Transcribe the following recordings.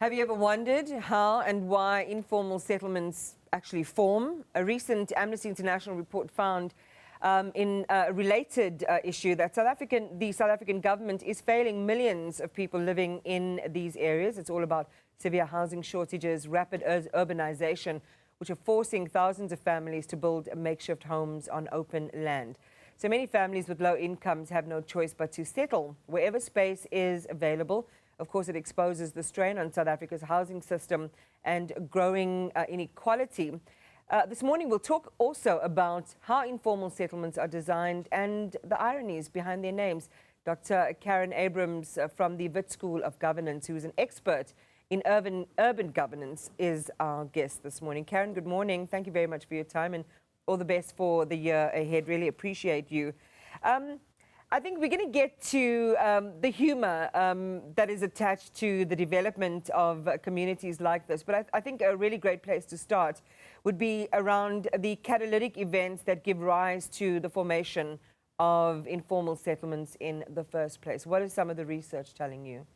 Have you ever wondered how and why informal settlements actually form? A recent Amnesty International report found in a related issue that the South African government is failing millions of people living in these areas. It's all about severe housing shortages, rapid urbanisation, which are forcing thousands of families to build makeshift homes on open land. So many families with low incomes have no choice but to settle wherever space is available. Of course, it exposes the strain on South Africa's housing system and growing inequality. This morning, we'll talk also about how informal settlements are designed and the ironies behind their names. Dr. Caryn Abrahams from the Wits School of Governance, who is an expert in urban governance, is our guest this morning. Caryn, good morning. Thank you very much for your time and all the best for the year ahead. Really appreciate you. I think we're going to get to the humour that is attached to the development of communities like this. But I think a really great place to start would be around the catalytic events that give rise to the formation of informal settlements in the first place. What is some of the research telling you?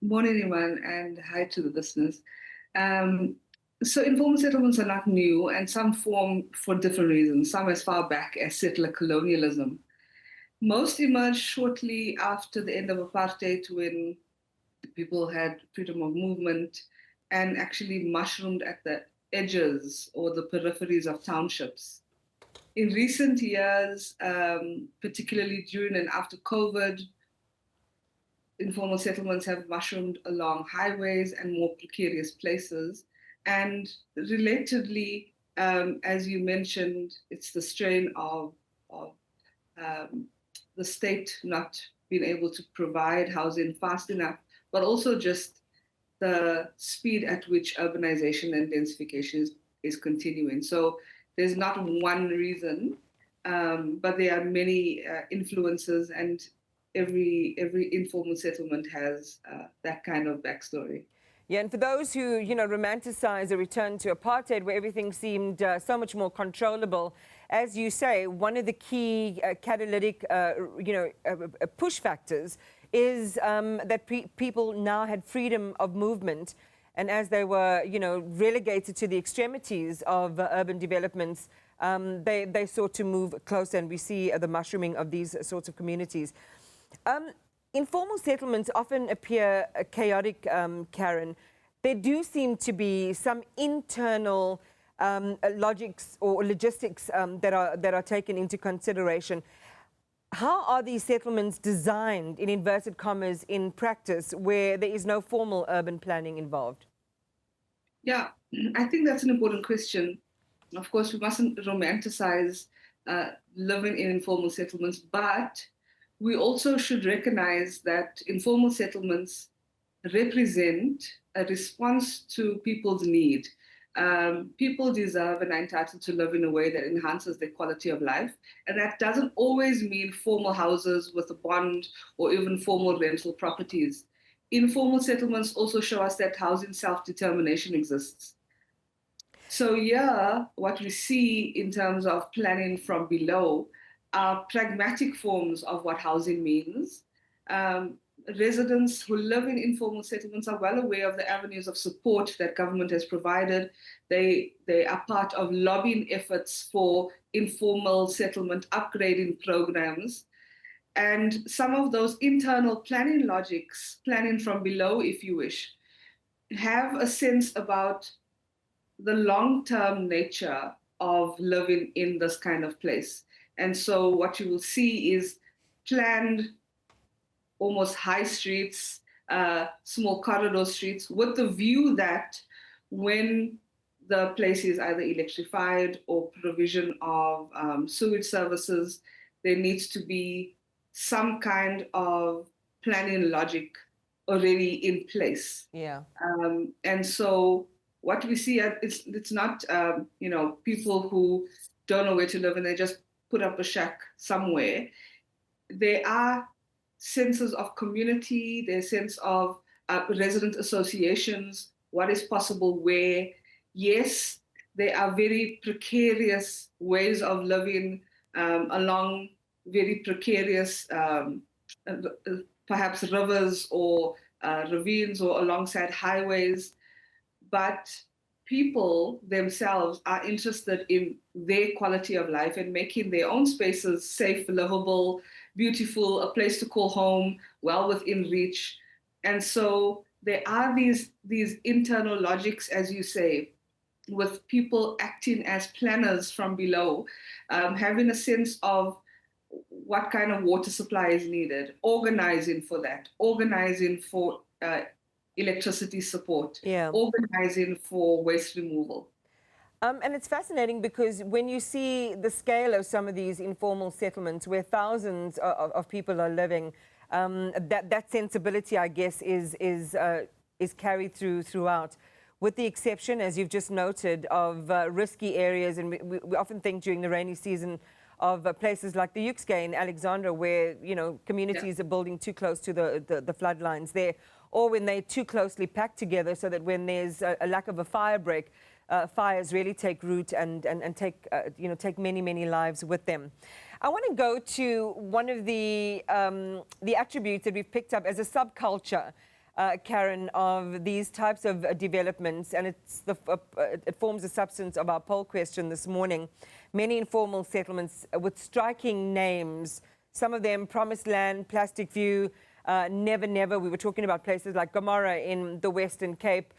Morning, everyone, and hi to the listeners. So informal settlements are not new, and some form for different reasons, some as far back as settler colonialism. Most emerged shortly after the end of apartheid, when people had freedom of movement and actually mushroomed at the edges or the peripheries of townships. In recent years, particularly during and after COVID, informal settlements have mushroomed along highways and more precarious places. And relatedly, as you mentioned, it's the strain of the state not being able to provide housing fast enough, but also just the speed at which urbanization and densification is continuing. So there's not one reason, but there are many influences, and every informal settlement has that kind of backstory. Yeah, and for those who, romanticize a return to apartheid where everything seemed so much more controllable, as you say, one of the key catalytic, push factors is that people now had freedom of movement. And as they were, relegated to the extremities of urban developments, they sought to move closer, and we see the mushrooming of these sorts of communities. Informal settlements often appear chaotic, Caryn. There do seem to be some internal logics or logistics that are taken into consideration. How are these settlements designed, in inverted commas, in practice, where there is no formal urban planning involved? Yeah, I think that's an important question. Of course, we mustn't romanticize living in informal settlements, but we also should recognize that informal settlements represent a response to people's need. People deserve and are entitled to live in a way that enhances their quality of life. And that doesn't always mean formal houses with a bond or even formal rental properties. Informal settlements also show us that housing self-determination exists. So yeah, what we see in terms of planning from below are pragmatic forms of what housing means. Residents who live in informal settlements are well aware of the avenues of support that government has provided. They are part of lobbying efforts for informal settlement upgrading programs. And some of those internal planning logics, planning from below, if you wish, have a sense about the long-term nature of living in this kind of place. And so what you will see is planned almost high streets, small corridor streets, with the view that when the place is either electrified or provision of sewage services, there needs to be some kind of planning logic already in place. Yeah. And so what we see, it's not, people who don't know where to live and they just put up a shack somewhere. There are senses of community, there's sense of resident associations, what is possible where. Yes, there are very precarious ways of living along very precarious, perhaps rivers or ravines or alongside highways, but people themselves are interested in their quality of life and making their own spaces safe, livable, beautiful, a place to call home, well within reach. And so there are these internal logics, as you say, with people acting as planners from below, having a sense of what kind of water supply is needed, organizing for that, organizing for electricity support, Yeah. organizing for waste removal. And it's fascinating because when you see the scale of some of these informal settlements where thousands of people are living, that sensibility, I guess, is carried throughout, with the exception, as you've just noted, of risky areas. And we often think during the rainy season of places like the Yuxke in Alexandra, where, you know, communities are building too close to the floodlines there, or when they're too closely packed together, so that when there's a lack of a fire break, fires really take root and take, take many lives with them. I want to go to one of the attributes that we've picked up as a subculture, Caryn, of these types of developments, and it forms the substance of our poll question this morning. Many informal settlements with striking names, some of them Promised Land, Plastic View, Never Never. We were talking about places like Gomorrah in the Western Cape,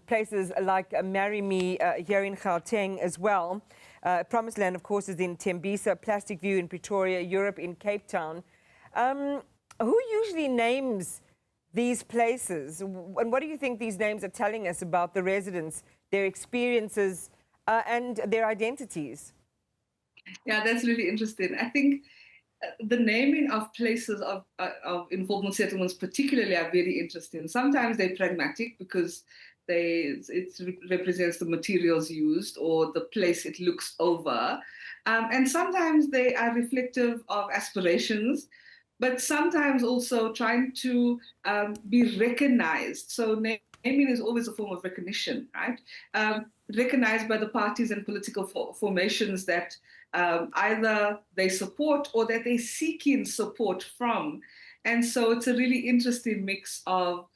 places like Marry Me here in Gauteng as well. Promised Land, of course, is in Tembisa, Plastic View in Pretoria, Europe in Cape Town. Who usually names these places? And what do you think these names are telling us about the residents, their experiences, and their identities? Yeah, that's really interesting. I think the naming of places of informal settlements particularly are very interesting. Sometimes they're pragmatic because it represents the materials used or the place it looks over. And sometimes they are reflective of aspirations, but sometimes also trying to be recognized. So naming is always a form of recognition, right? Recognized by the parties and political formations that either they support or that they're seeking support from. And so it's a really interesting mix of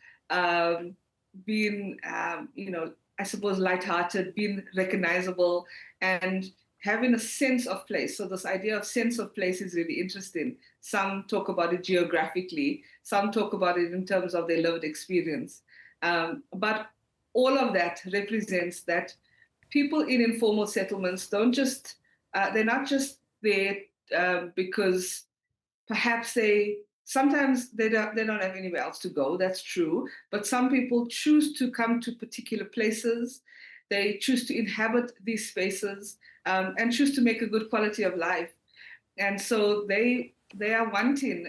being, I suppose, lighthearted, being recognizable, and having a sense of place. So this idea of sense of place is really interesting. Some talk about it geographically, some talk about it in terms of their lived experience. But all of that represents that people in informal settlements don't just, they're not just there because perhaps sometimes they don't have anywhere else to go, that's true, but some people choose to come to particular places, they choose to inhabit these spaces, and choose to make a good quality of life. And so they are wanting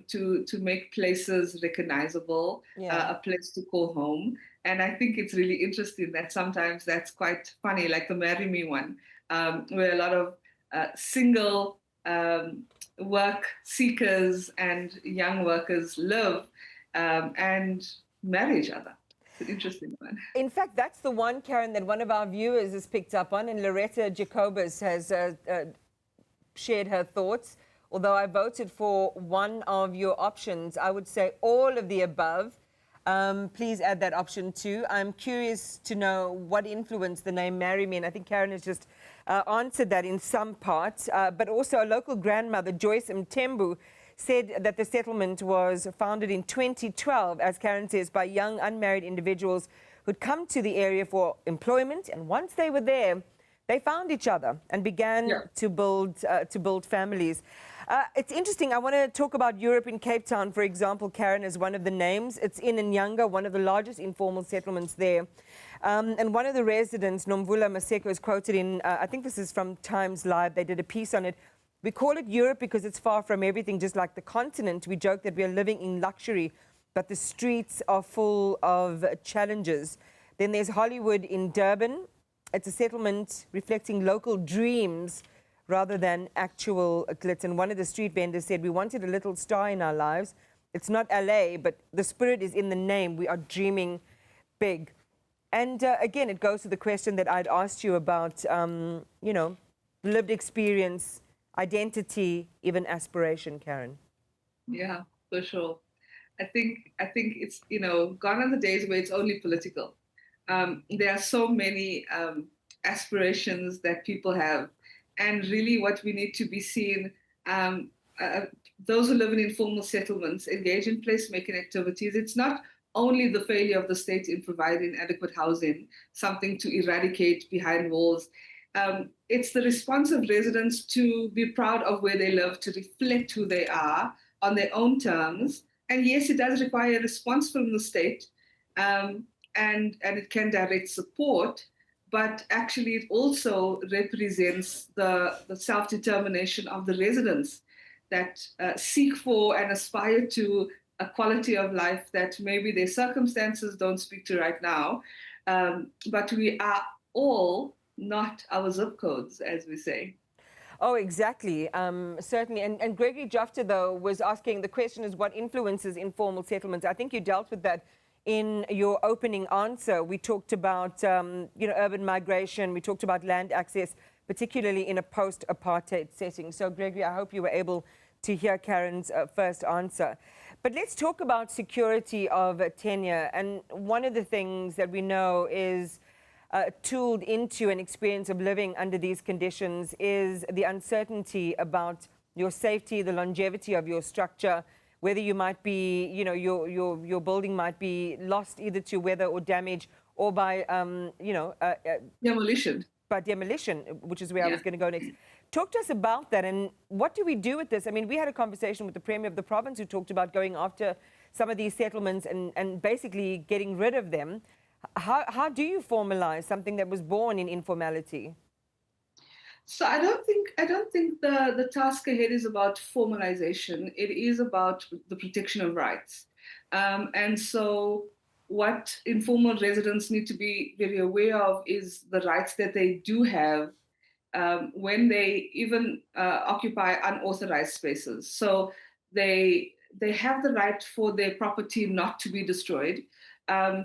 to make places recognizable, a place to call home. And I think it's really interesting that sometimes that's quite funny, like the Marry Me one, where a lot of single work seekers and young workers live and marry each other. It's an interesting one. In fact, that's the one, Caryn, that one of our viewers has picked up on, and Loretta Jacobus has shared her thoughts. Although I voted for one of your options, I would say all of the above. Please add that option too. I'm curious to know what influenced the name Marry Me, and I think Caryn has just answered that in some part. But also a local grandmother, Joyce Mtembu, said that the settlement was founded in 2012, as Caryn says, by young unmarried individuals who'd come to the area for employment, and once they were there, they found each other and began to build families. It's interesting. I want to talk about Europe in Cape Town, for example, Caryn, as one of the names. It's in Nyanga, one of the largest informal settlements there. And one of the residents, Nomvula Maseko, is quoted in, I think this is from Times Live. They did a piece on it. We call it Europe because it's far from everything, just like the continent. We joke that we are living in luxury, but the streets are full of challenges. Then there's Hollywood in Durban. It's a settlement reflecting local dreams rather than actual glitz. And one of the street vendors said, we wanted a little star in our lives. It's not LA, but the spirit is in the name. We are dreaming big. And again, it goes to the question that I'd asked you about, lived experience, identity, even aspiration, Caryn. Yeah, for sure. I think it's, gone are the days where it's only political. There are so many aspirations that people have, and really, what we need to be seeing, um, uh, those who live in informal settlements engage in placemaking activities. It's not only the failure of the state in providing adequate housing, something to eradicate behind walls. It's the response of residents to be proud of where they live, to reflect who they are on their own terms. And yes, it does require a response from the state, um, and it can direct support, but actually it also represents the self-determination of the residents that seek for and aspire to a quality of life that maybe their circumstances don't speak to right now. But we are all not our zip codes, as we say. Oh, exactly. Certainly. And Gregory Jofte, though, was asking, the question is what influences informal settlements? I think you dealt with that in your opening answer. We talked about, urban migration. We talked about land access, particularly in a post-apartheid setting. So, Gregory, I hope you were able to hear Caryn's first answer. But let's talk about security of tenure. And one of the things that we know is tooled into an experience of living under these conditions is the uncertainty about your safety, the longevity of your structure, whether you might be, your building might be lost either to weather or damage or by, Demolition. by demolition, which is where I was going to go next. Talk to us about that, and what do we do with this? I mean, we had a conversation with the Premier of the province who talked about going after some of these settlements and basically getting rid of them. How do you formalize something that was born in informality? So I don't think the task ahead is about formalization. It is about the protection of rights. And so what informal residents need to be very aware of is the rights that they do have when they even occupy unauthorized spaces. So they have the right for their property not to be destroyed,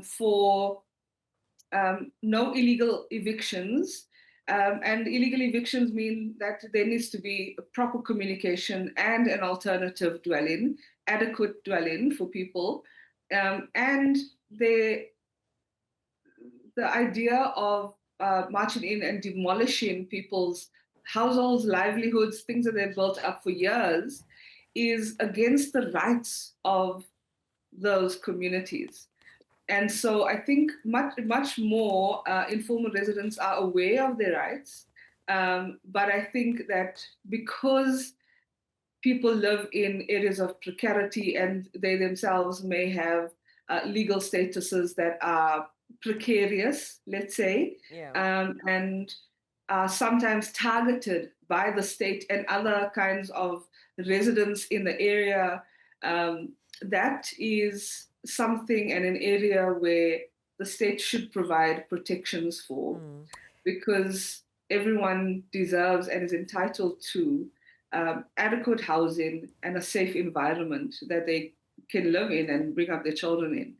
for no illegal evictions. And illegal evictions mean that there needs to be a proper communication and an alternative dwelling, adequate dwelling for people. And the idea of marching in and demolishing people's households, livelihoods, things that they've built up for years, is against the rights of those communities. And so I think much more informal residents are aware of their rights. But I think that because people live in areas of precarity and they themselves may have legal statuses that are precarious, let's say, and are sometimes targeted by the state and other kinds of residents in the area, that is something and an area where the state should provide protections for, because everyone deserves and is entitled to adequate housing and a safe environment that they can live in and bring up their children in.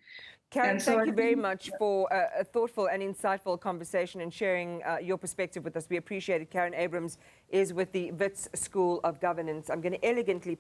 Caryn, thank you very much for a thoughtful and insightful conversation and sharing your perspective with us. We appreciate it. Caryn Abrahams is with the Wits School of Governance. I'm going to elegantly